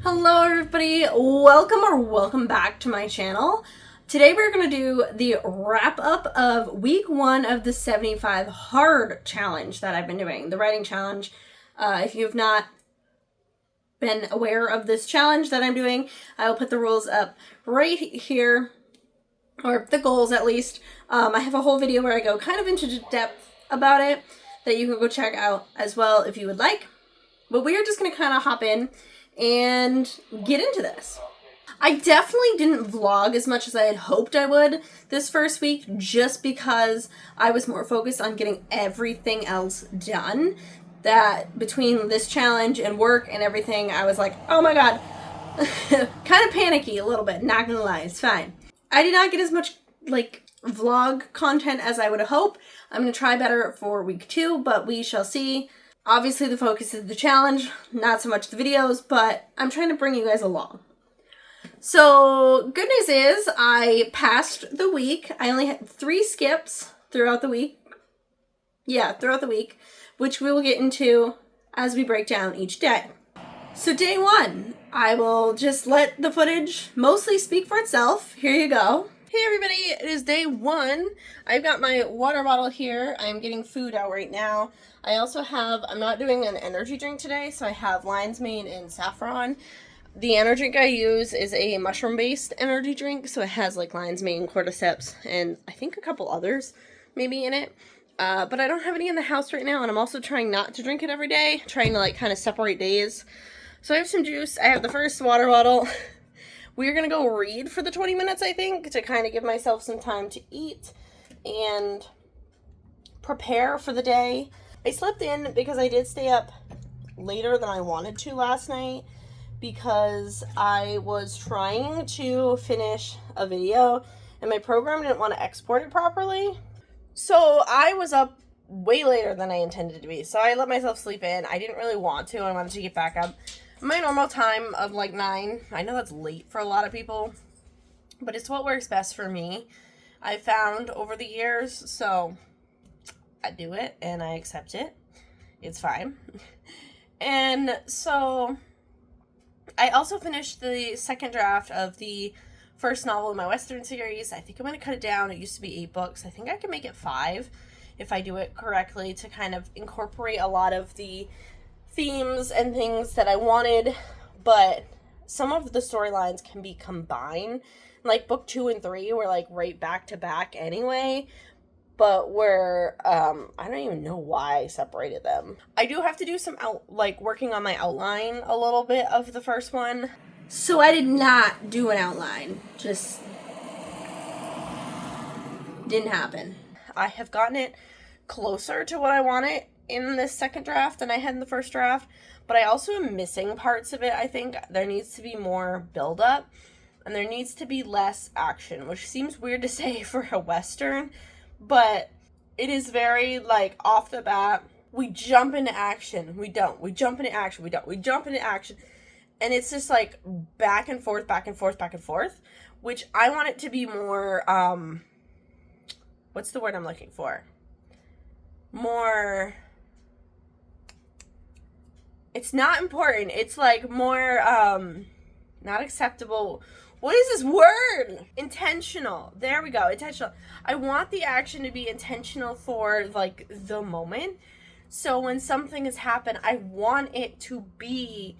Hello everybody, welcome back to my channel. Today we're going to do the wrap up of week 1 of the 75 hard challenge that I've been doing, the writing challenge. If you've not been aware of this challenge that I'm doing, I will put the rules up right here, or the goals at least. I have a whole video where I go kind of into depth about it that you can go check out as well if you would like. But we are just going to kind of hop in and get into this. I definitely didn't vlog as much as I had hoped I would this first week, just because I was more focused on getting everything else done. That between this challenge and work and everything, I was like, oh my god, kind of panicky a little bit, not gonna lie, it's fine. I did not get as much vlog content as I would have hoped. I'm gonna try better for week 2, but we shall see. Obviously the focus is the challenge, not so much the videos, but I'm trying to bring you guys along. So, good news is I passed the week. I only had 3 skips throughout the week. Yeah, throughout the week, which we will get into as we break down each day. So day 1, I will just let the footage mostly speak for itself. Here you go. Hey everybody, it is day 1. I've got my water bottle here. I'm getting food out right now. I also have, I'm not doing an energy drink today, so I have lion's mane and saffron. The energy drink I use is a mushroom-based energy drink, so it has like lion's mane, cordyceps, and I think a couple others maybe in it. But I don't have any in the house right now, and I'm also trying not to drink it every day, trying to kind of separate days. So I have some juice. I have the first water bottle. We're going to go read for the 20 minutes, I think, to kind of give myself some time to eat and prepare for the day. I slept in because I did stay up later than I wanted to last night because I was trying to finish a video and my program didn't want to export it properly. So I was up way later than I intended to be. So I let myself sleep in. I didn't really want to. I wanted to get back up. My normal time of 9. I know that's late for a lot of people, but it's what works best for me. I found over the years, so I do it and I accept it. It's fine. And so I also finished the second draft of the first novel in my Western series. I think I'm going to cut it down. It used to be 8 books. I think I can make it 5 if I do it correctly to kind of incorporate a lot of the themes and things that I wanted, but some of the storylines can be combined. Like book 2 and 3 were right back to back anyway, but were I don't even know why I separated them. I do have to do some working on my outline a little bit of the first one. So I did not do an outline. Just didn't happen. I have gotten it closer to what I wanted in this second draft than I had in the first draft, but I also am missing parts of it. I think there needs to be more build-up, and there needs to be less action, which seems weird to say for a Western, but it is very, off the bat, we jump into action, we don't, we jump into action, we don't, we jump into action, and it's just, back and forth, back and forth, back and forth, which I want it to be more, what's the word I'm looking for? More... It's not important. It's more, not acceptable. What is this word? Intentional. There we go. Intentional. I want the action to be intentional for, the moment. So when something has happened, I want it to be,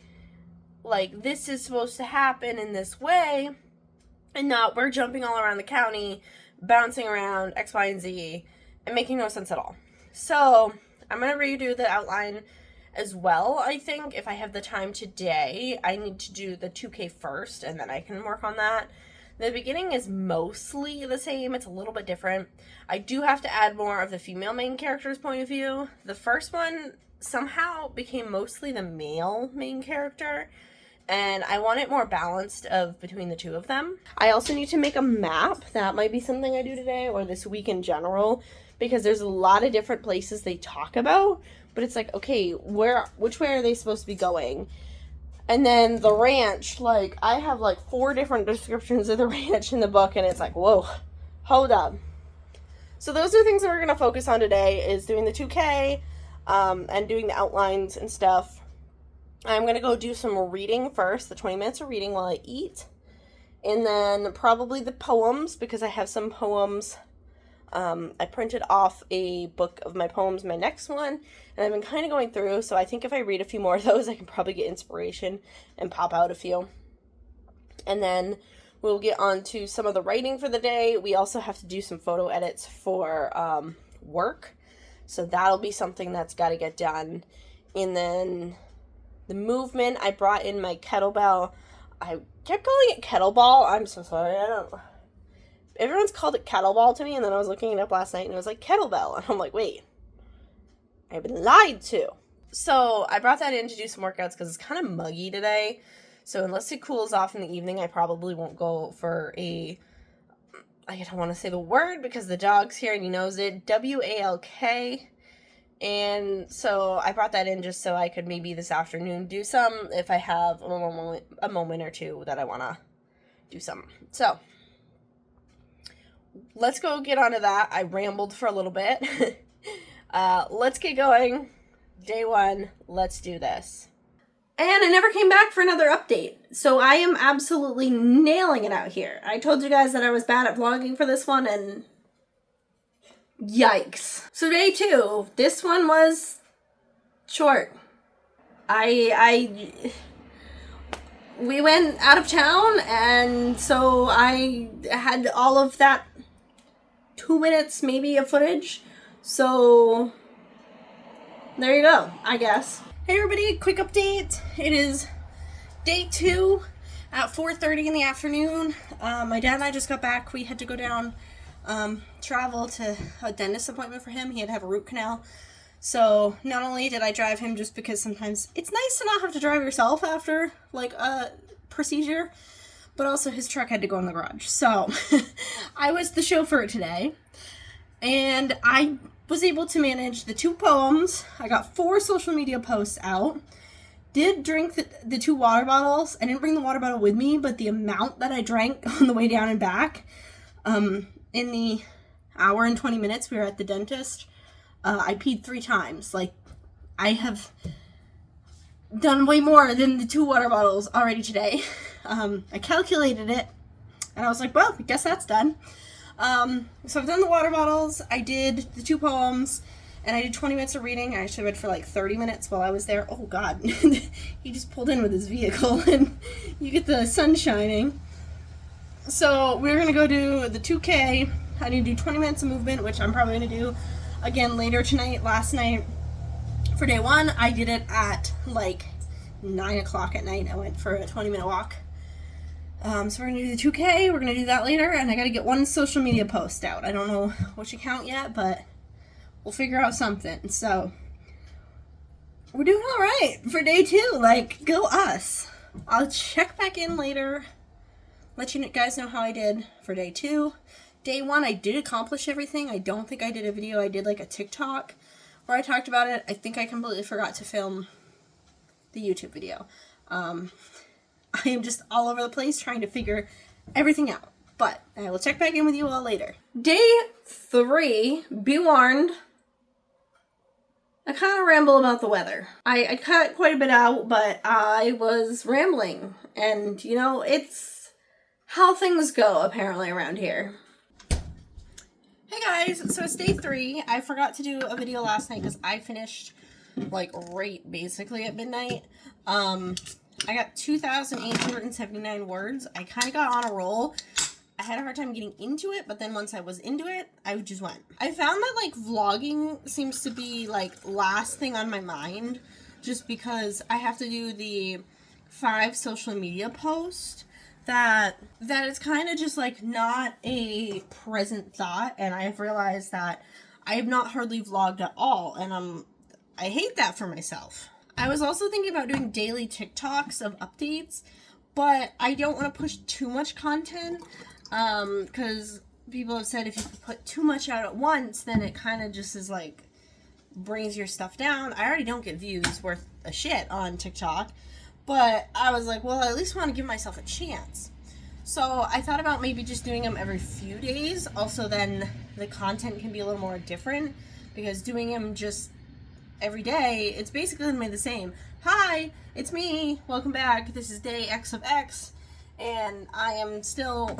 this is supposed to happen in this way. And not, we're jumping all around the county, bouncing around X, Y, and Z, and making no sense at all. So I'm going to redo the outline as well. I think if I have the time today, I need to do the 2K first, and then I can work on that. The beginning is mostly the same. It's a little bit different. I do have to add more of the female main character's point of view. The first one somehow became mostly the male main character, and I want it more balanced between the two of them. I also need to make a map. That might be something I do today, or this week in general, because there's a lot of different places they talk about, but it's okay, which way are they supposed to be going? And then the ranch, I have 4 different descriptions of the ranch in the book, and it's whoa, hold up. So those are things that we're going to focus on today, is doing the 2K, and doing the outlines and stuff. I'm going to go do some reading first, the 20 minutes of reading while I eat. And then probably the poems, because I have some poems. I printed off a book of my poems, my next one, and I've been kind of going through, so I think if I read a few more of those, I can probably get inspiration and pop out a few. And then we'll get on to some of the writing for the day. We also have to do some photo edits for work, so that'll be something that's got to get done. And then the movement, I brought in my kettlebell. I kept calling it kettlebell. I'm so sorry. Everyone's called it kettlebell to me, and then I was looking it up last night, and it was like kettlebell. And I'm like, wait, I've been lied to. So I brought that in to do some workouts because it's kind of muggy today. So unless it cools off in the evening, I probably won't go for I don't want to say the word because the dog's here and he knows it, WALK. And so I brought that in just so I could maybe this afternoon do some if I have a moment or two that I want to do something. So let's go get onto that. I rambled for a little bit. Let's get going. Day 1, let's do this. And I never came back for another update. So I am absolutely nailing it out here. I told you guys that I was bad at vlogging for this one, and yikes. So day 2, this one was short. We went out of town, and so I had all of that 2 minutes maybe of footage. So there you go, I guess. Hey everybody, quick update. It is day 2 at 4:30 in the afternoon. My dad and I just got back. We had to go down, travel to a dentist appointment for him. He had to have a root canal. So not only did I drive him just because sometimes it's nice to not have to drive yourself after like a procedure, but also his truck had to go in the garage. So I was the chauffeur today, and I was able to manage the 2 poems. I got 4 social media posts out. Did drink the 2 water bottles. I didn't bring the water bottle with me, but the amount that I drank on the way down and back, in the hour and 20 minutes we were at the dentist, I peed 3 times. Like, I have done way more than the 2 water bottles already today. I calculated it, and I was like, well, I guess that's done. So I've done the water bottles, I did the 2 poems, and I did 20 minutes of reading. I actually read for like 30 minutes while I was there. Oh god, he just pulled in with his vehicle and you get the sun shining. So we're gonna go do the 2K. I need to do 20 minutes of movement, which I'm probably gonna do again later tonight. Last night for day 1, I did it at like 9 o'clock at night. I went for a 20-minute walk. So we're going to do the 2K, we're going to do that later, and I got to get 1 social media post out. I don't know which account yet, but we'll figure out something. So, we're doing alright for day 2, like, go us. I'll check back in later, let you guys know how I did for day 2. Day 1, I did accomplish everything. I don't think I did a video. I did like a TikTok where I talked about it. I think I completely forgot to film the YouTube video. I am just all over the place trying to figure everything out. But I will check back in with you all later. Day 3, be warned, I kind of ramble about the weather. I cut quite a bit out, but I was rambling. And, you know, it's how things go apparently around here. Hey guys, so it's day 3. I forgot to do a video last night because I finished like right basically at midnight. I got 2,879 words. I kind of got on a roll. I had a hard time getting into it, but then once I was into it, I just went. I found that, like, vlogging seems to be, like, last thing on my mind, just because I have to do the 5 social media posts, that it's kind of just, like, not a present thought, and I've realized that I have not hardly vlogged at all, and I hate that for myself. I was also thinking about doing daily TikToks of updates, but I don't want to push too much content, because people have said if you put too much out at once, then it kind of just is like, brings your stuff down. I already don't get views worth a shit on TikTok, but I was like, well, I at least want to give myself a chance. So I thought about maybe just doing them every few days. Also, then the content can be a little more different, because doing them just every day, it's basically gonna be the same. Hi, it's me. Welcome back. This is day X of X, and I am still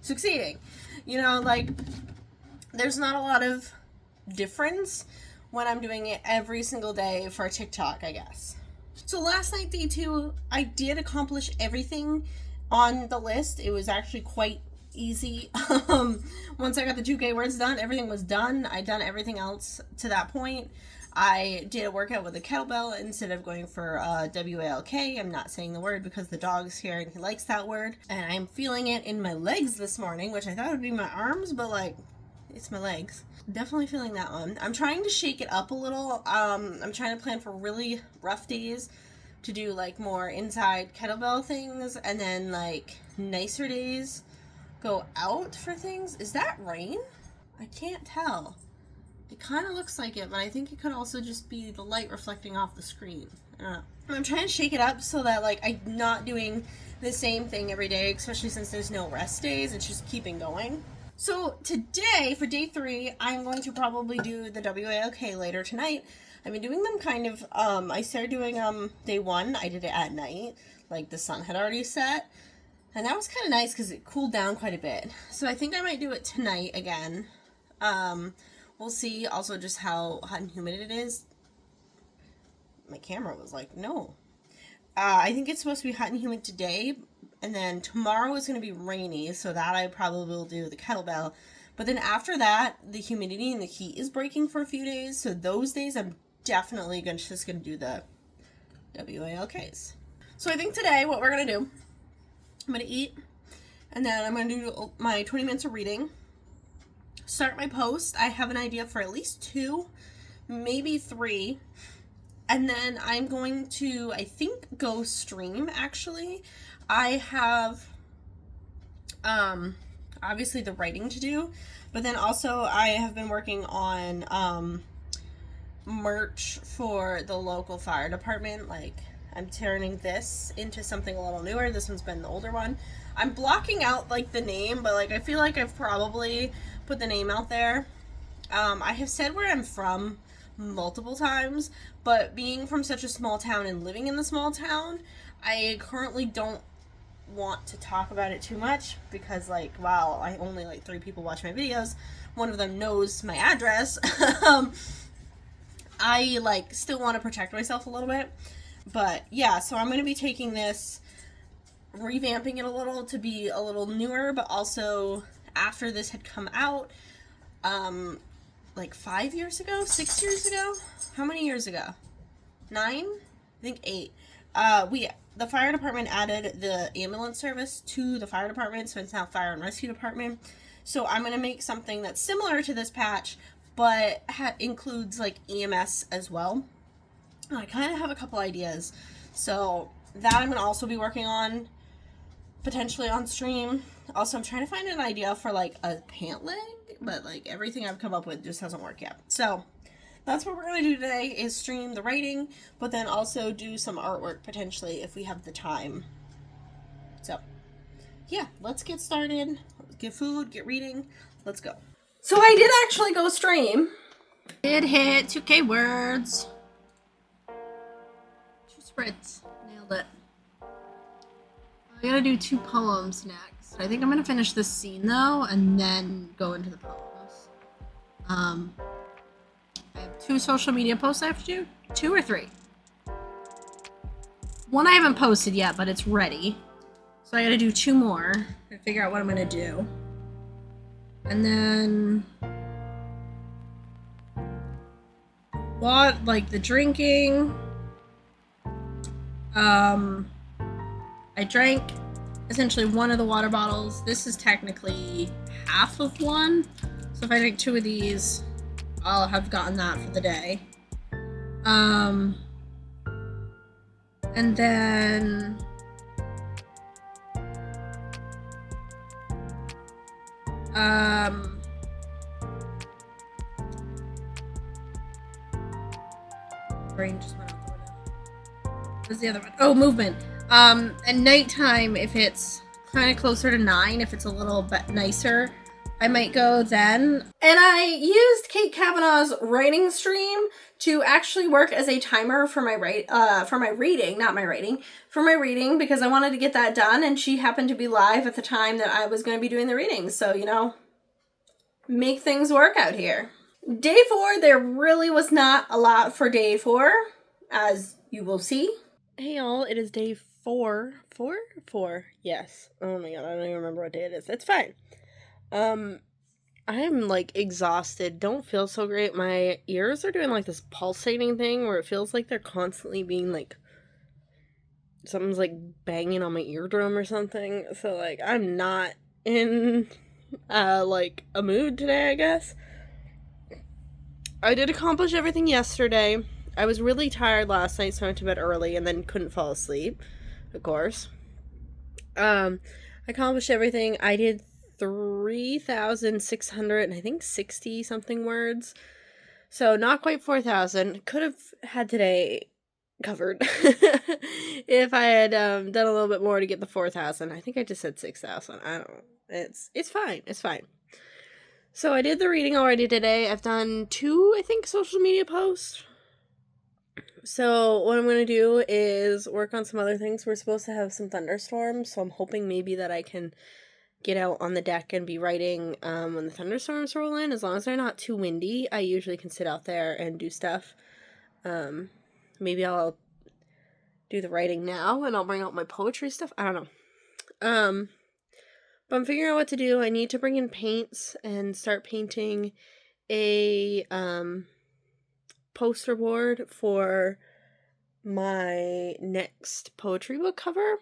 succeeding. You know, like, there's not a lot of difference when I'm doing it every single day for TikTok, I guess. So last night, day 2, I did accomplish everything on the list. It was actually quite easy. Once I got the 2K words done, everything was done. I'd done everything else to that point. I did a workout with a kettlebell instead of going for WALK. I'm not saying the word because the dog's here and he likes that word. And I'm feeling it in my legs this morning, which I thought would be my arms, but like, it's my legs. Definitely feeling that one. I'm trying to shake it up a little. I'm trying to plan for really rough days to do like more inside kettlebell things, and then like nicer days go out for things. Is that rain? I can't tell. It kind of looks like it, but I think it could also just be the light reflecting off the screen. I don't know. I'm trying to shake it up so that like I'm not doing the same thing every day, especially since there's no rest days. It's just keeping going. So today, for day 3, I'm going to probably do the WALK later tonight. I've been doing them kind of, I started doing day 1, I did it at night, like the sun had already set, and that was kind of nice because it cooled down quite a bit. So I think I might do it tonight again. We'll see also just how hot and humid it is. My camera was like, no. I think it's supposed to be hot and humid today, and then tomorrow is going to be rainy, so that I probably will do the kettlebell. But then after that, the humidity and the heat is breaking for a few days, so those days I'm definitely just going to do the WALKs. So I think today what we're going to do, I'm going to eat, and then I'm going to do my 20 minutes of reading, start my post. I have an idea for at least 2, maybe 3, and then I'm going to, I think, go stream, actually. I have, obviously the writing to do, but then also I have been working on, merch for the local fire department. Like, I'm turning this into something a little newer. This one's been the older one. I'm blocking out, like, the name, but, like, I feel like I've probably put the name out there. I have said where I'm from multiple times, but being from such a small town and living in the small town, I currently don't want to talk about it too much because, like, wow, I only like 3 people watch my videos. One of them knows my address. I like still want to protect myself a little bit, but yeah, so I'm going to be taking this, revamping it a little to be a little newer, but also after this had come out like 5 years ago, 6 years ago, how many years ago, 9, I think 8, the fire department added the ambulance service to the fire department, so it's now fire and rescue department. So I'm going to make something that's similar to this patch, but includes like EMS as well. I kind of have a couple ideas, so that I'm going to also be working on, potentially on stream. Also, I'm trying to find an idea for like a pant leg, but like everything I've come up with just hasn't worked yet. So that's what we're going to do today, is stream the writing, but then also do some artwork potentially if we have the time. So yeah, let's get started. Get food, get reading. Let's go. So I did actually go stream. Did hit 2K words. 2 spreads. Nailed it. I gotta do 2 poems next. I think I'm gonna finish this scene though, and then go into the poems. I have 2 social media posts I have to do. 2 or 3. One I haven't posted yet, but it's ready. So I gotta do 2 more to figure out what I'm gonna do. And then like the drinking. I drank essentially 1 of the water bottles. This is technically half of 1. So if I drink 2 of these, I'll have gotten that for the day. And then brain just went out the window. What's the other one? Oh, movement. At nighttime, if it's kind of closer to 9, if it's a little bit nicer, I might go then. And I used Kate Kavanaugh's writing stream to actually work as a timer for my reading, not my writing, for my reading, because I wanted to get that done, and she happened to be live at the time that I was going to be doing the reading. So, you know, make things work out here. Day 4, there really was not a lot for day 4, as you will see. Hey y'all, it is day 4. 4? Yes. Oh my god, I don't even remember what day it is. It's fine. I'm like exhausted. Don't feel so great. My ears are doing like this pulsating thing where it feels like they're constantly being like, something's like banging on my eardrum or something. So like I'm not in like a mood today, I guess. I did accomplish everything yesterday. I was really tired last night, so I went to bed early and then couldn't fall asleep, of course. I accomplished everything. I did 3,600 and I think 60 something words. So not quite 4,000. Could have had today covered if I had done a little bit more to get the 4,000. I think I just said 6,000. I don't know. It's fine. It's fine. So I did the reading already today. I've done 2, I think, social media posts. So what I'm going to do is work on some other things. We're supposed to have some thunderstorms, so I'm hoping maybe that I can get out on the deck and be writing when the thunderstorms roll in. As long as they're not too windy, I usually can sit out there and do stuff. Maybe I'll do the writing now and I'll bring out my poetry stuff. I don't know. But I'm figuring out what to do. I need to bring in paints and start painting a poster board for my next poetry book cover.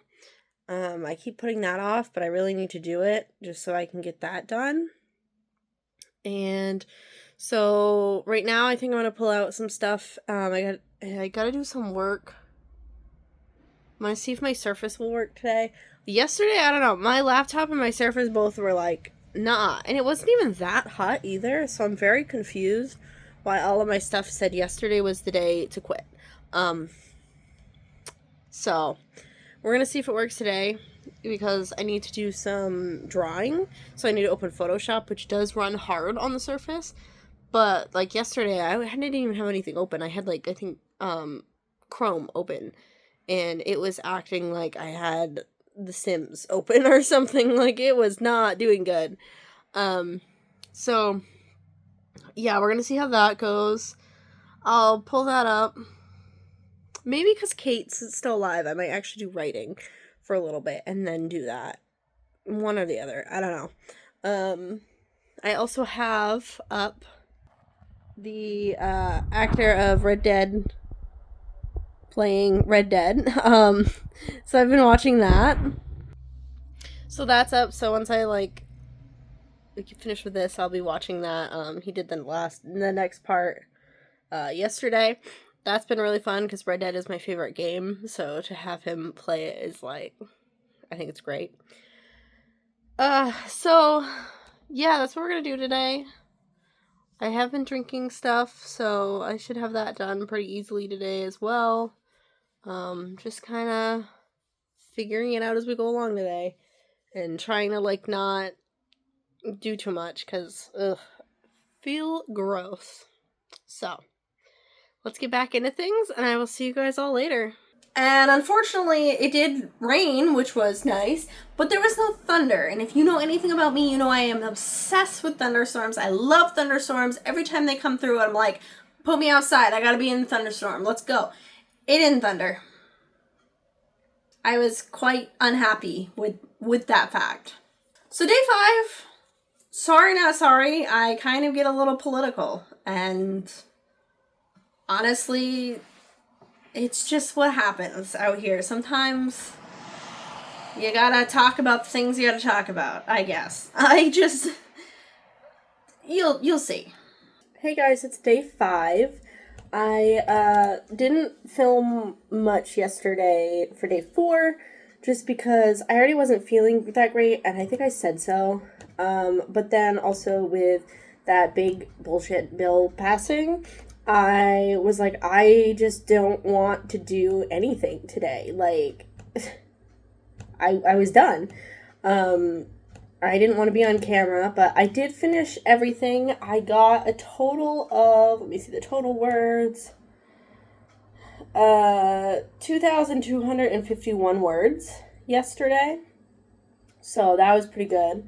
I keep putting that off, but I really need to do it just so I can get that done. And so right now I think I'm going to pull out some stuff. I got to do some work. I'm going to see if my Surface will work today. Yesterday, I don't know, my laptop and my Surface both were like, nah. And it wasn't even that hot either, so I'm very confused why all of my stuff said yesterday was the day to quit. So we're going to see if it works today because I need to do some drawing. So I need to open Photoshop, which does run hard on the Surface. But like yesterday, I didn't even have anything open. I had like, I think, Chrome open. And it was acting like I had The Sims open or something. Like it was not doing good. So yeah, we're going to see how that goes. I'll pull that up. Maybe because Kate's still alive, I might actually do writing for a little bit and then do that. One or the other. I don't know. I also have up the actor of Red Dead playing Red Dead. So I've been watching that. So that's up. So once I we can finish with this, I'll be watching that. He did the next part yesterday. That's been really fun because Red Dead is my favorite game, so to have him play it is like, I think it's great. So yeah, that's what we're gonna do today. I have been drinking stuff, so I should have that done pretty easily today as well. Just kind of figuring it out as we go along today, and trying to not do too much because feel gross. So let's get back into things, and I will see you guys all later. And unfortunately, it did rain, which was nice, but there was no thunder. And if you know anything about me, you know I am obsessed with thunderstorms. I love thunderstorms. Every time they come through, I'm like, put me outside. I gotta be in the thunderstorm. Let's go. It didn't thunder. I was quite unhappy with that fact. So day 5, sorry not sorry, I kind of get a little political. And honestly, it's just what happens out here. Sometimes you gotta talk about the things you gotta talk about, I guess. You'll see. Hey guys, it's day 5. I didn't film much yesterday for day 4, just because I already wasn't feeling that great, and I think I said so. But then also with that big bullshit bill passing, I was like, I just don't want to do anything today. Like, I was done. I didn't want to be on camera, but I did finish everything. I got a total of, let me see the total words, 2,251 words yesterday. So that was pretty good.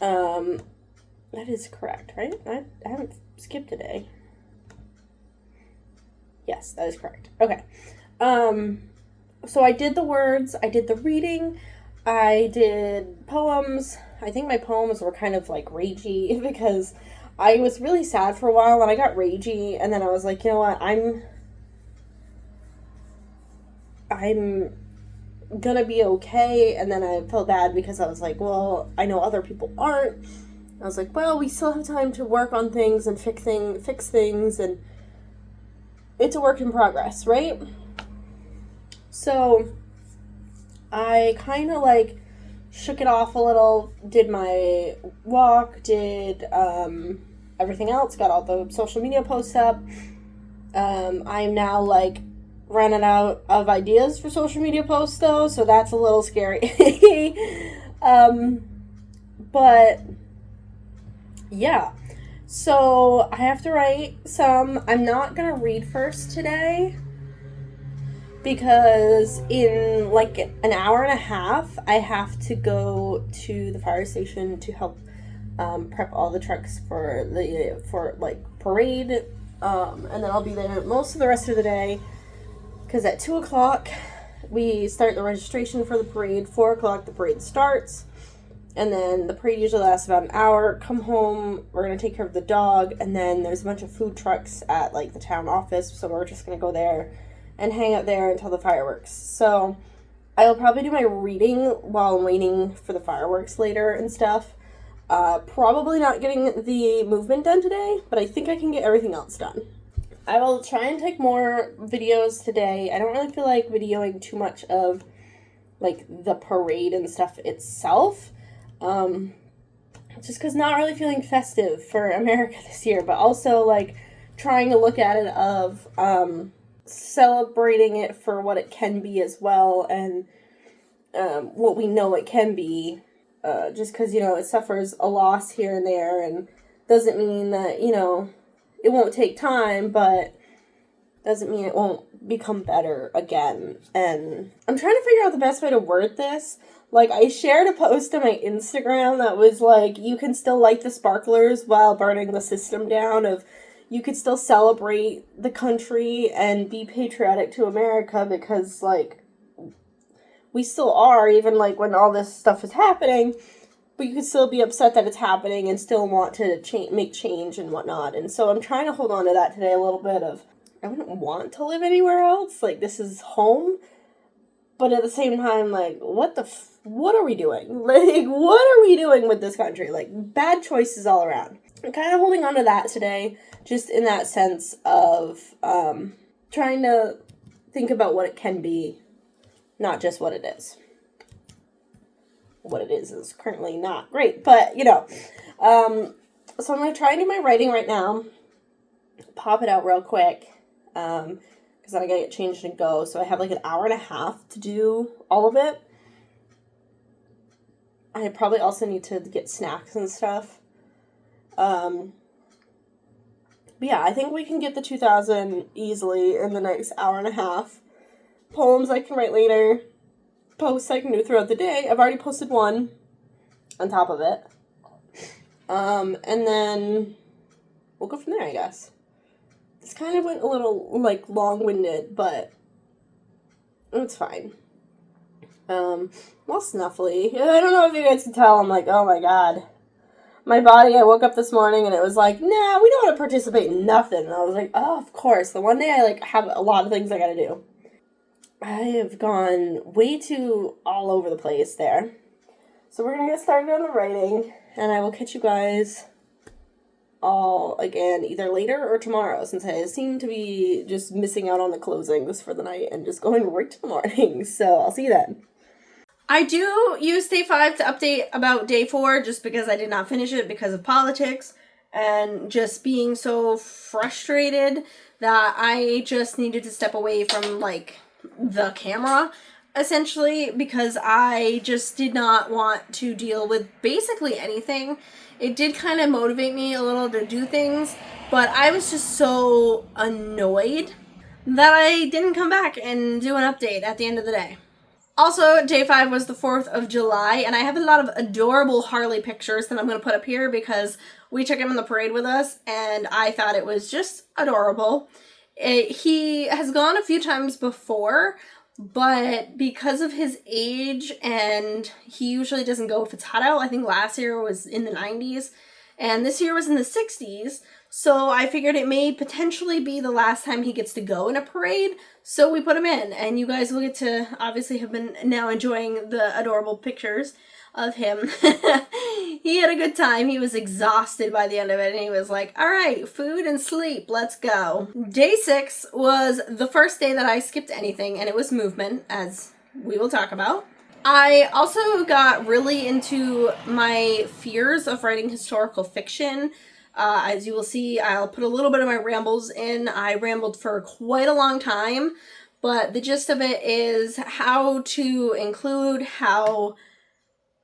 That is correct, right? I haven't skipped a day. Yes, that is correct. Okay. So I did the words, I did the reading, I did poems. I think my poems were kind of like ragey because I was really sad for a while and I got ragey, and then I was like, you know what, I'm gonna be okay. And then I felt bad because I was like, well, I know other people aren't. I was like, well, we still have time to work on things and fix things, and it's a work in progress, right? So I kind of like shook it off a little, did my walk, did everything else, got all the social media posts up. I'm now like running out of ideas for social media posts though, so that's a little scary. But yeah, so I have to write some. I'm not gonna read first today because in like an hour and a half I have to go to the fire station to help prep all the trucks for parade, and then I'll be there most of the rest of the day because at 2 o'clock we start the registration for the parade. 4 o'clock the parade starts, and then the parade usually lasts about an hour. Come home, we're gonna take care of the dog, and then there's a bunch of food trucks at like the town office, so we're just gonna go there and hang out there until the fireworks. So I will probably do my reading while I'm waiting for the fireworks later and stuff. Probably not getting the movement done today, but I think I can get everything else done. I will try and take more videos today. I don't really feel like videoing too much of like the parade and stuff itself. Just because not really feeling festive for America this year, but also like trying to look at it of celebrating it for what it can be as well, and what we know it can be, just because, you know, it suffers a loss here and there, and doesn't mean that, you know, it won't take time, but doesn't mean it won't become better again. And I'm trying to figure out the best way to word this. Like, I shared a post on my Instagram that was like, you can still light the sparklers while burning the system down, of you could still celebrate the country and be patriotic to America because, like, we still are, even, like, when all this stuff is happening, but you could still be upset that it's happening and still want to make change and whatnot. And so I'm trying to hold on to that today a little bit of, I wouldn't want to live anywhere else. Like, this is home. But at the same time, like, what are we doing? Like, what are we doing with this country? Like, bad choices all around. I'm kind of holding on to that today, just in that sense of trying to think about what it can be, not just what it is. What it is currently not great, but, you know. So I'm going to try and do my writing right now, pop it out real quick, because then I got to get changed and go, so I have like an hour and a half to do all of it. I probably also need to get snacks and stuff. But yeah, I think we can get the 2,000 easily in the next hour and a half. Poems I can write later. Posts I can do throughout the day. I've already posted one on top of it. And then we'll go from there, I guess. This kind of went a little, like, long-winded, but it's fine. Well, snuffly. I don't know if you guys can tell, I'm like, oh my god. My body, I woke up this morning and it was like, nah, we don't want to participate in nothing. And I was like, oh, of course. The one day I, like, have a lot of things I gotta do. I have gone way too all over the place there. So we're gonna get started on the writing, and I will catch you guys all again either later or tomorrow, since I seem to be just missing out on the closings for the night and just going right to the morning. So I'll see you then. I do use day 5 to update about day 4 just because I did not finish it because of politics and just being so frustrated that I just needed to step away from, like, the camera. essentially because I just did not want to deal with basically anything. It did kind of motivate me a little to do things, but I was just so annoyed that I didn't come back and do an update at the end of the day. Also, day 5 was the 4th of July, and I have a lot of adorable Harley pictures that I'm going to put up here because we took him in the parade with us, and I thought it was just adorable. He has gone a few times before, but because of his age, and he usually doesn't go if it's hot out. I think last year was in the 90s, and this year was in the 60s. So I figured it may potentially be the last time he gets to go in a parade. So we put him in, and you guys will get to obviously have been now enjoying the adorable pictures of him. He had a good time. He was exhausted by the end of it, and he was like, all right, food and sleep, let's go. Day 6 was the first day that I skipped anything, and it was movement, as we will talk about. I also got really into my fears of writing historical fiction. As you will see, I'll put a little bit of my rambles in. I rambled for quite a long time, but the gist of it is how to include how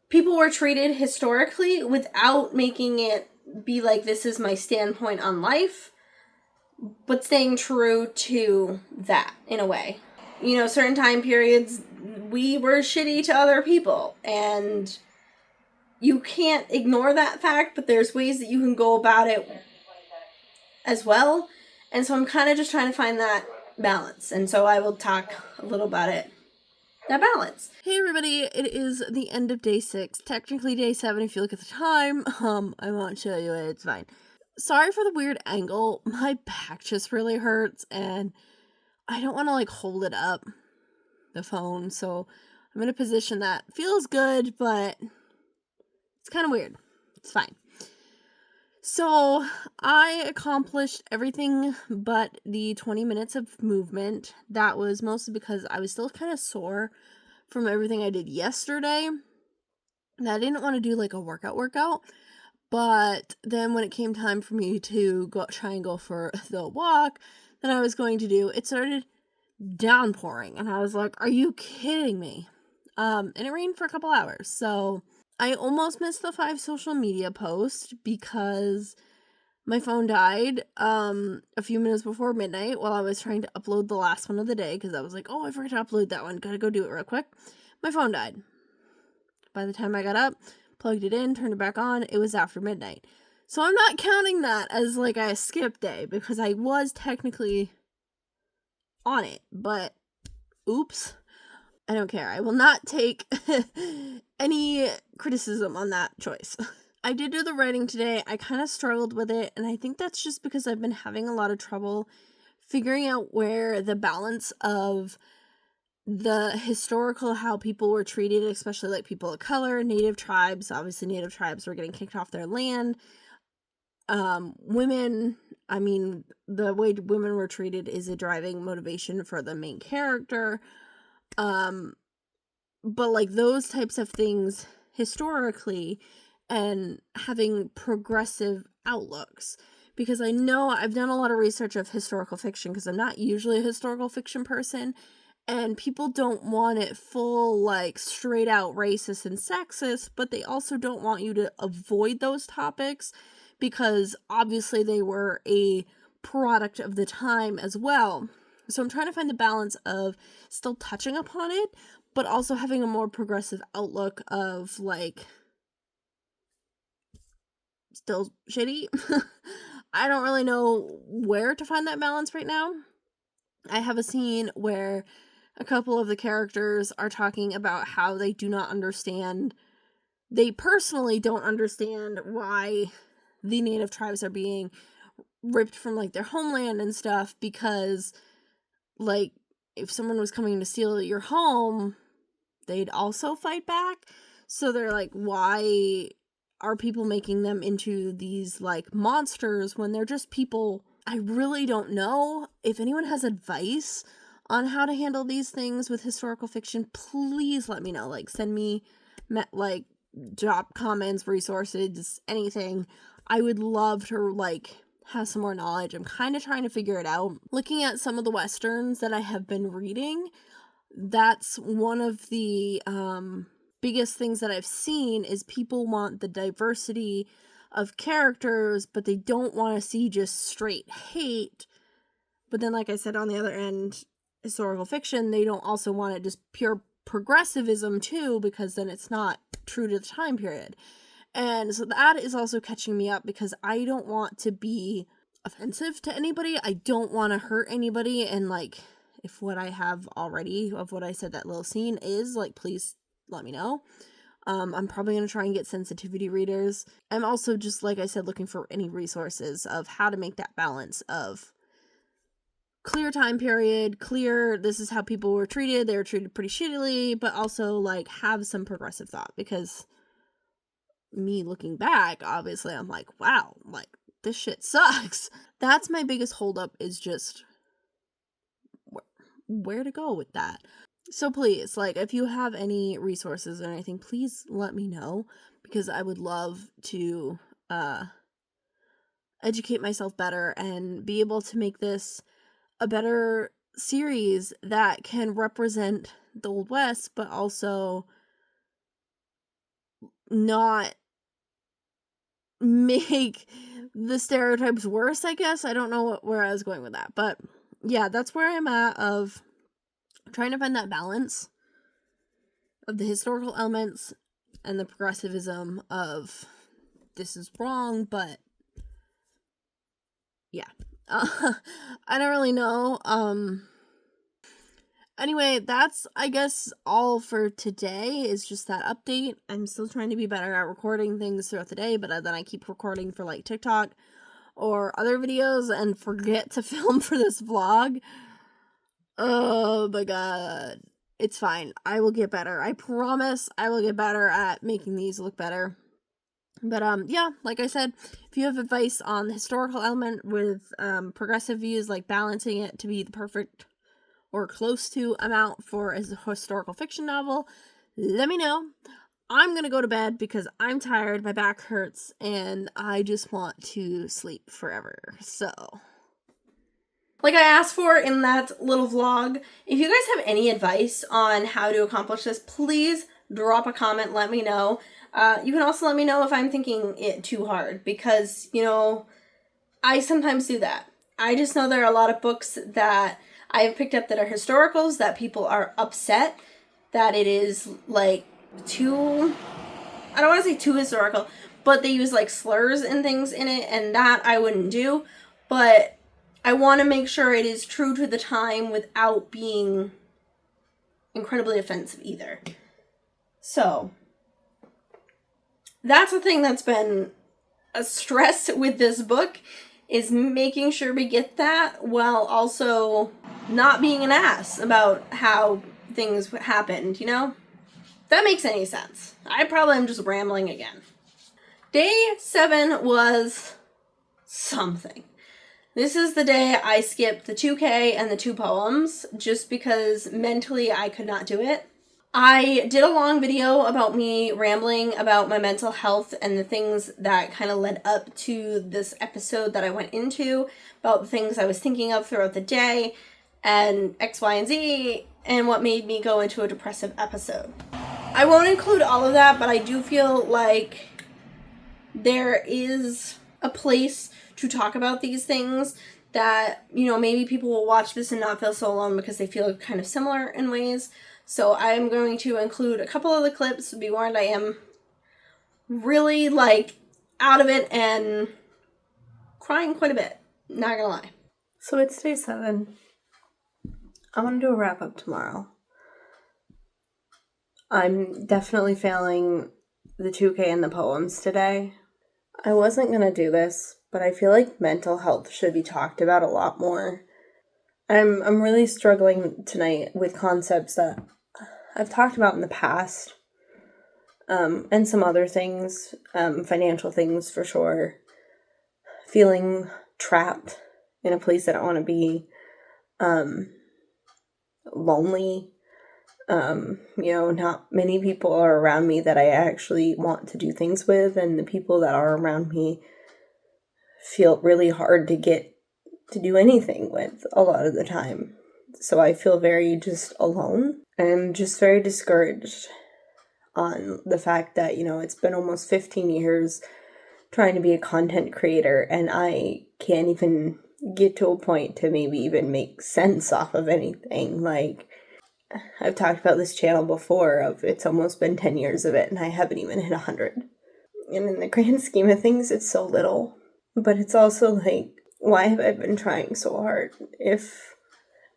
people were treated historically without making it be like this is my standpoint on life, but staying true to that in a way. You know, certain time periods we were shitty to other people, and you can't ignore that fact, but there's ways that you can go about it as well. And so I'm kind of just trying to find that balance. And so I will talk a little about it. That balance. Hey everybody, it is the end of day 6. Technically day 7 if you look at the time. I won't show you it, it's fine. Sorry for the weird angle. My back just really hurts and I don't want to like hold it up, the phone, so I'm in a position that feels good, but it's kind of weird. It's fine. So I accomplished everything but the 20 minutes of movement. That was mostly because I was still kind of sore from everything I did yesterday. And I didn't want to do like a workout. But then when it came time for me to try and go for the walk that I was going to do, it started downpouring. And I was like, are you kidding me? And it rained for a couple hours. So I almost missed the 5 social media posts because my phone died a few minutes before midnight while I was trying to upload the last one of the day because I was like, oh, I forgot to upload that one. Gotta go do it real quick. My phone died. By the time I got up, plugged it in, turned it back on, it was after midnight. So I'm not counting that as like a skip day because I was technically on it, but oops. I don't care. I will not take any criticism on that choice. I did do the writing today. I kind of struggled with it, and I think that's just because I've been having a lot of trouble figuring out where the balance of the historical, how people were treated, especially like people of color, native tribes. Obviously, native tribes were getting kicked off their land. Women, I mean, the way women were treated is a driving motivation for the main character. But like those types of things historically and having progressive outlooks, because I know I've done a lot of research of historical fiction because I'm not usually a historical fiction person, and people don't want it full like straight out racist and sexist, but they also don't want you to avoid those topics because obviously they were a product of the time as well. So I'm trying to find the balance of still touching upon it, but also having a more progressive outlook of, like, still shitty. I don't really know where to find that balance right now. I have a scene where a couple of the characters are talking about how they do not understand, they personally don't understand why the native tribes are being ripped from, like, their homeland and stuff, because, like, if someone was coming to steal your home, they'd also fight back. So they're like, why are people making them into these like monsters when they're just people? I really don't know. If anyone has advice on how to handle these things with historical fiction, please let me know. Like, send me like drop comments, resources, anything. I would love to like have some more knowledge. I'm kind of trying to figure it out. Looking at some of the westerns that I have been reading, that's one of the biggest things that I've seen is people want the diversity of characters, but they don't want to see just straight hate. But then, like I said, on the other end, historical fiction, they don't also want it just pure progressivism too, because then it's not true to the time period. And so that is also catching me up, because I don't want to be offensive to anybody. I don't want to hurt anybody. And like, if what I have already of what I said that little scene is, like, please let me know. I'm probably going to try and get sensitivity readers. I'm also just, like I said, looking for any resources of how to make that balance of clear time period, clear this is how people were treated, they were treated pretty shittily, but also like have some progressive thought, because me looking back, obviously I'm like, wow, like this shit sucks. That's my biggest holdup, is just where to go with that. So please, like, if you have any resources or anything, please let me know, because I would love to educate myself better and be able to make this a better series that can represent the Old West, but also not make the stereotypes worse, I guess. I don't know where I was going with that, but yeah, that's where I'm at, of trying to find that balance of the historical elements and the progressivism of this is wrong, but yeah. I don't really know. Anyway, that's, I guess, all for today, is just that update. I'm still trying to be better at recording things throughout the day, but then I keep recording for like TikTok or other videos and forget to film for this vlog. Oh my god. It's fine. I will get better. I promise I will get better at making these look better. But yeah, like I said, if you have advice on the historical element with progressive views, like balancing it to be the perfect or close to amount for a historical fiction novel, let me know. I'm gonna go to bed because I'm tired, my back hurts, and I just want to sleep forever. So, like I asked for in that little vlog, if you guys have any advice on how to accomplish this, please drop a comment, let me know. You can also let me know if I'm thinking it too hard, because, you know, I sometimes do that. I just know there are a lot of books that I have picked up that are historicals that people are upset that it is like too, I don't want to say too historical, but they use like slurs and things in it, and that I wouldn't do. But I want to make sure it is true to the time without being incredibly offensive either. So that's the thing that's been a stress with this book, is making sure we get that while also not being an ass about how things happened, you know? If that makes any sense. I probably am just rambling again. Day 7 was something. This is the day I skipped the 2K and the 2 poems, just because mentally I could not do it. I did a long video about me rambling about my mental health and the things that kind of led up to this episode that I went into, about the things I was thinking of throughout the day, and X, Y, and Z, and what made me go into a depressive episode. I won't include all of that, but I do feel like there is a place to talk about these things that, you know, maybe people will watch this and not feel so alone because they feel kind of similar in ways. So I'm going to include a couple of the clips. Be warned, I am really, like, out of it and crying quite a bit. Not gonna lie. So it's day 7. I'm gonna do a wrap-up tomorrow. I'm definitely failing the 2K and the poems today. I wasn't gonna do this, but I feel like mental health should be talked about a lot more. I'm really struggling tonight with concepts that I've talked about in the past, and some other things, financial things for sure. Feeling trapped in a place I don't want to be, lonely. You know, not many people are around me that I actually want to do things with, and the people that are around me feel really hard to get to do anything with a lot of the time. So I feel very just alone. I'm just very discouraged on the fact that, it's been almost 15 years trying to be a content creator, and I can't even get to a point to maybe even make sense off of anything. Like, I've talked about this channel before, of it's almost been 10 years of it, and I haven't even hit 100. And in the grand scheme of things, it's so little. But it's also like, why have I been trying so hard if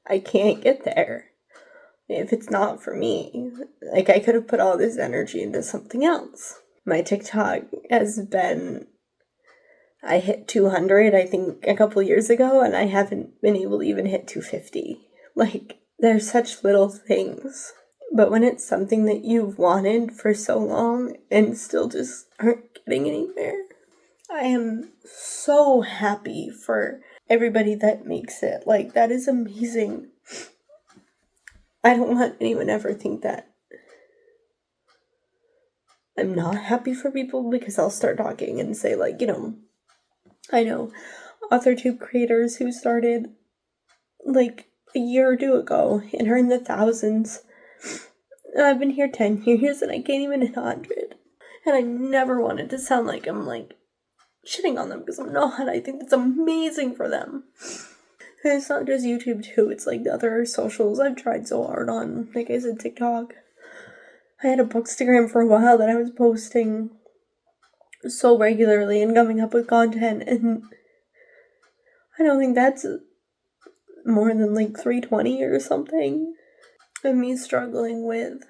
I can't get there? If it's not for me, like, I could have put all this energy into something else. My TikTok has been, I hit 200, I think, a couple years ago, and I haven't been able to even hit 250. Like, there's such little things. But when it's something that you've wanted for so long and still just aren't getting anywhere, I am so happy for everybody that makes it. Like, that is amazing. I don't want anyone ever think that I'm not happy for people, because I'll start talking and say, like, I know AuthorTube creators who started like a year or two ago and are in the thousands. I've been here 10 years and I can't even hit 100. And I never wanted to sound like I'm like shitting on them, because I'm not. I think that's amazing for them. And it's not just YouTube too, it's like the other socials I've tried so hard on. Like I said, TikTok. I had a Bookstagram for a while that I was posting so regularly and coming up with content, and I don't think that's more than like 320 or something. And me struggling with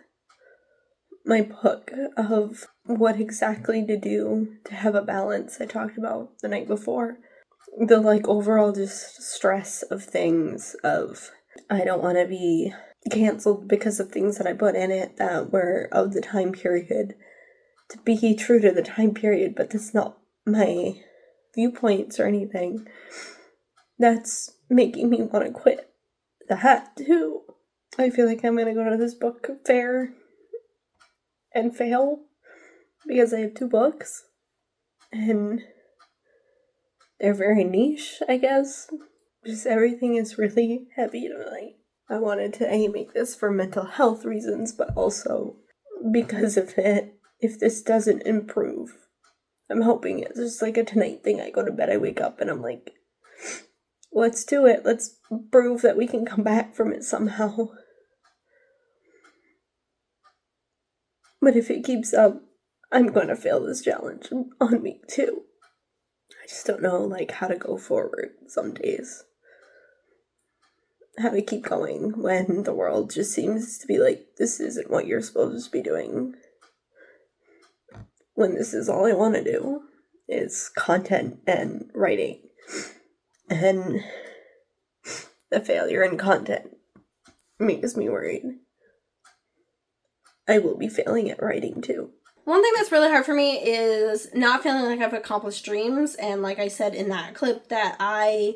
my book of what exactly to do to have a balance I talked about the night before. The like overall just stress of things, of I don't want to be canceled because of things that I put in it that were of the time period, to be true to the time period, but that's not my viewpoints or anything. That's making me want to quit that too. I feel like I'm gonna go to this book fair and fail because I have 2 books and they're very niche, I guess. Just everything is really heavy tonight. I wanted to make this for mental health reasons, but also because of it, if this doesn't improve, I'm hoping it's just like a tonight thing. I go to bed, I wake up, and I'm like, let's do it. Let's prove that we can come back from it somehow. But if it keeps up, I'm going to fail this challenge on week 2. I just don't know, like, how to go forward some days. How to keep going when the world just seems to be like, this isn't what you're supposed to be doing. When this is all I want to do is content and writing. And the failure in content makes me worried. I will be failing at writing too. One thing that's really hard for me is not feeling like I've accomplished dreams. And like I said in that clip, that I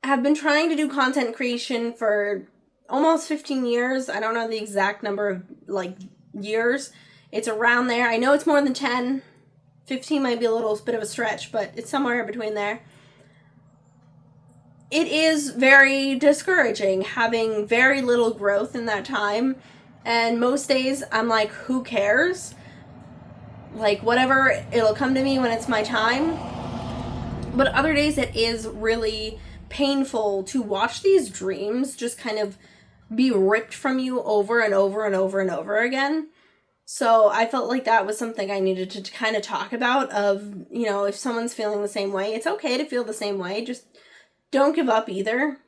have been trying to do content creation for almost 15 years. I don't know the exact number of like years. It's around there. I know it's more than 10. 15 might be a little bit of a stretch, but it's somewhere in between there. It is very discouraging having very little growth in that time. And most days I'm like, who cares? Like, whatever, it'll come to me when it's my time. But other days it is really painful to watch these dreams just kind of be ripped from you over and over and over and over again. So I felt like that was something I needed to kind of talk about, of, if someone's feeling the same way, it's okay to feel the same way. Just don't give up either.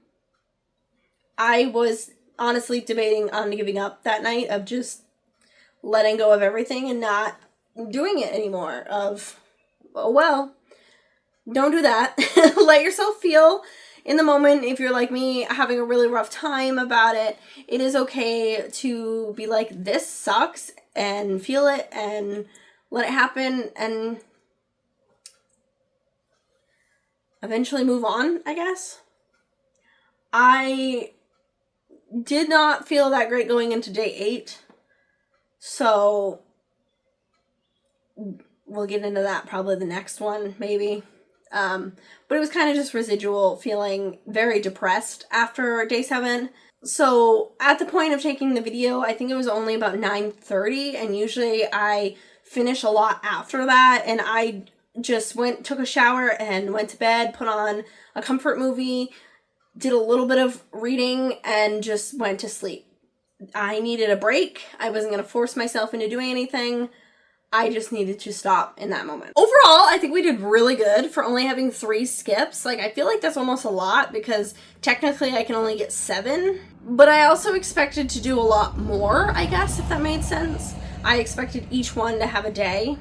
I was honestly debating on giving up that night, of just letting go of everything and not doing it anymore. Of, oh, well, don't do that. Let yourself feel in the moment. If you're like me, having a really rough time about it, it is okay to be like, this sucks, and feel it and let it happen and eventually move on, I guess. I did not feel that great going into day 8, so we'll get into that probably the next one, maybe. But it was kind of just residual, feeling very depressed after day 7. So at the point of taking the video, I think it was only about 9:30, and usually I finish a lot after that, and I just took a shower and went to bed, put on a comfort movie, did a little bit of reading, and just went to sleep. I needed a break. I wasn't going to force myself into doing anything. I just needed to stop in that moment. Overall, I think we did really good for only having 3 skips. Like, I feel like that's almost a lot because technically I can only get 7. But I also expected to do a lot more, I guess, if that made sense. I expected each one to have a day.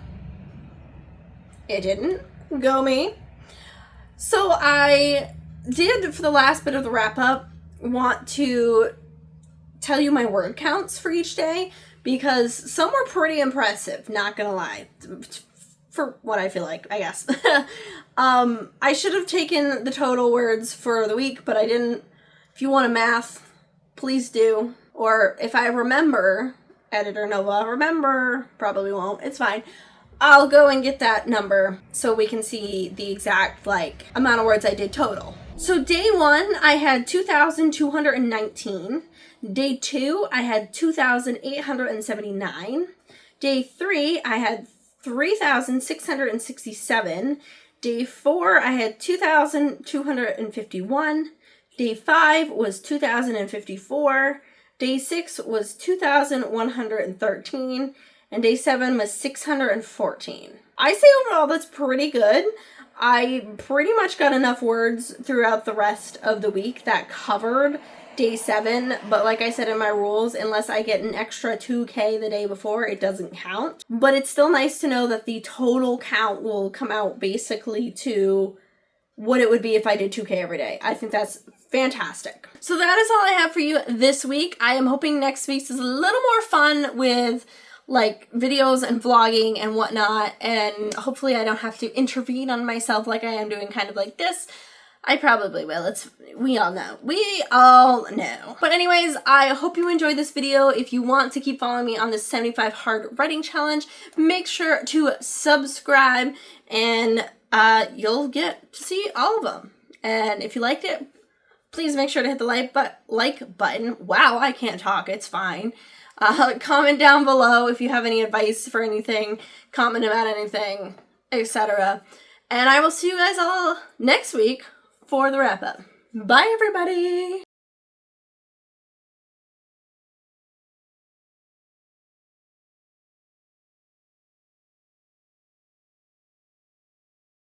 It didn't. Go me. So I did, for the last bit of the wrap up, want to tell you my word counts for each day, because some were pretty impressive, not gonna lie, for what I feel like, I guess. I should have taken the total words for the week, but I didn't. If you want a math, please do. Or if I remember, Editor Nova, remember, probably won't, it's fine. I'll go and get that number so we can see the exact, like, amount of words I did total. So day 1, I had 2,219. Day 2, I had 2,879. Day 3, I had 3,667. Day 4, I had 2,251. Day 5 was 2,054. Day 6 was 2,113. And day 7 was 614. I say overall that's pretty good. I pretty much got enough words throughout the rest of the week that covered day 7, but like I said in my rules, unless I get an extra 2K the day before, it doesn't count. But it's still nice to know that the total count will come out basically to what it would be if I did 2K every day. I think that's fantastic. So that is all I have for you this week. I am hoping next week's is a little more fun with like videos and vlogging and whatnot, and hopefully I don't have to intervene on myself like I am doing kind of like this. I probably will. We all know. But anyways, I hope you enjoyed this video. If you want to keep following me on this 75 hard writing challenge, make sure to subscribe, and you'll get to see all of them. And if you liked it, please make sure to hit the like button. Wow, I can't talk. It's fine. Comment down below if you have any advice for anything, comment about anything, etc. And I will see you guys all next week for the wrap up. Bye, everybody!